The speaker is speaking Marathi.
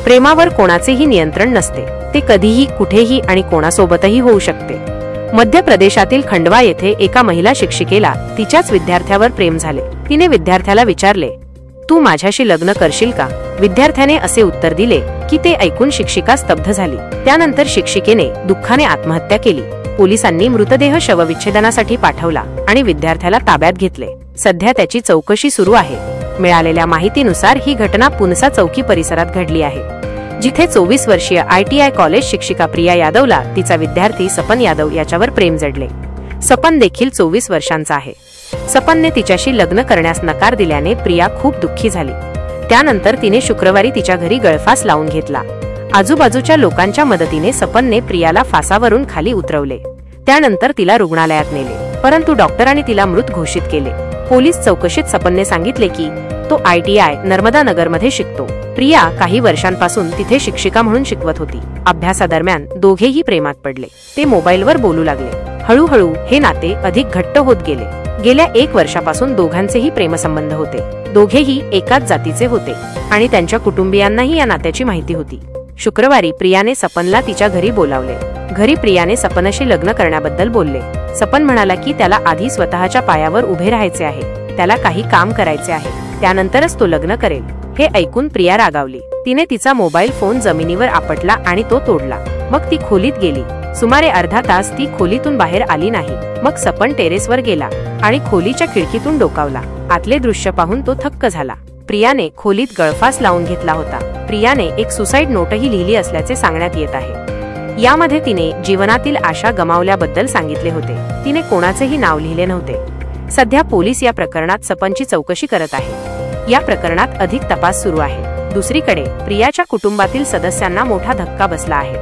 प्रेमावर कोणाचेही नियंत्रण नसते, ते कधीही कुठेही आणि कोणासोबतही होऊ शकते। मध्य प्रदेशातील खंडवा येथे एका महिला शिक्षिकेला तिच्याच विद्यार्थ्यावर प्रेम झाले। तिने विद्यार्थ्याला विचारले, तू माझ्याशी लग्न करशील का? विद्यार्थ्याने असे उत्तर दिले की ते ऐकून शिक्षिका स्तब्ध झाली। त्यानंतर शिक्षिकेने दुःखाने आत्महत्या केली। पोलिसांनी मृतदेह शवविच्छेदनासाठी पाठवला आणि विद्यार्थ्याला ताब्यात घेतले। सध्या त्याची चौकशी सुरू आहे। मिळालेल्या माहितीनुसार ही घटना पुनसा चौकी परिसरात घडली आहे, जिथे 24 वर्षीय ITI कॉलेज शिक्षिका प्रिया यादवला तिचा विद्यार्थी सपन यादव याच्यावर प्रेम जडले। सपन देखील 24 वर्षांचा आहे। सपनने तिच्याशी लग्न करण्यास नकार दिल्याने प्रिया खूप दुःखी झाली। त्यानंतर तिने शुक्रवारी तिच्या घरी गळफास लावून घेतला। आजूबाजूच्या लोकांच्या मदतीने सपनने प्रियाला फासावरून खाली उतरवले। त्यानंतर तिला रुग्णालयात नेले, परंतु डॉक्टरांनी तिला मृत घोषित केले। पोलीस चौकशीत सपनने सांगितले की तो ITI नर्मदा नगरमध्ये शिकतो। प्रिया काही वर्षांपासून तिथे शिक्षिका म्हणून शिकवत होती। अभ्यासादरम्यान दोघेही प्रेमात पडले। ते मोबाईलवर बोलू लागले। हळूहळू हे नाते अधिक घट्ट होत गेले। गेल्या 1 वर्षापासून दोघांचेही प्रेमसंबंध होते। दोघेही एकाच जातीचे होते आणि त्यांच्या कुटुंबियांनाही या नात्याची माहिती होती। शुक्रवारी प्रियाने सपनला तिच्या घरी बोलावले। घरी प्रियाने सपनशी लग्न करण्याबद्दल बोलले। सपन म्हणाला की त्याला आधी स्वतःच्या पायावर उभे राहायचे आहे, त्याला काही काम करायचे आहे, त्यानंतरच तो लग्न करेल। हे ऐकून प्रिया रागावली। तिने तिचा मोबाईल फोन जमिनीवर आपटला आणि तो तोडला। मग ती खोलीत गेली। सुमारे अर्धा तास ती खोलीतून बाहेर आली नाही। मग सपन टेरेसवर गेला आणि खोलीच्या खिडकीतून डोकावला। आतले दृश्य पाहून तो थक्क झाला। प्रियाने खोलीत गळफास लावून घेतला होता। प्रियाने एक सुसाईड नोटही लिहिली असल्याचे सांगण्यात येत आहे। यामध्ये तिने जीवनातील आशा गमावल्याबद्दल सांगितले होते। तिने कोणाचेही नाव लिहिले नव्हते। सध्या पोलीस या प्रकरणात सपनची चौकशी करत आहे। या प्रकरणात अधिक तपास सुरू आहे। दुसरीकडे प्रियाच्या कुटुंबातील सदस्यांना मोठा धक्का बसला आहे।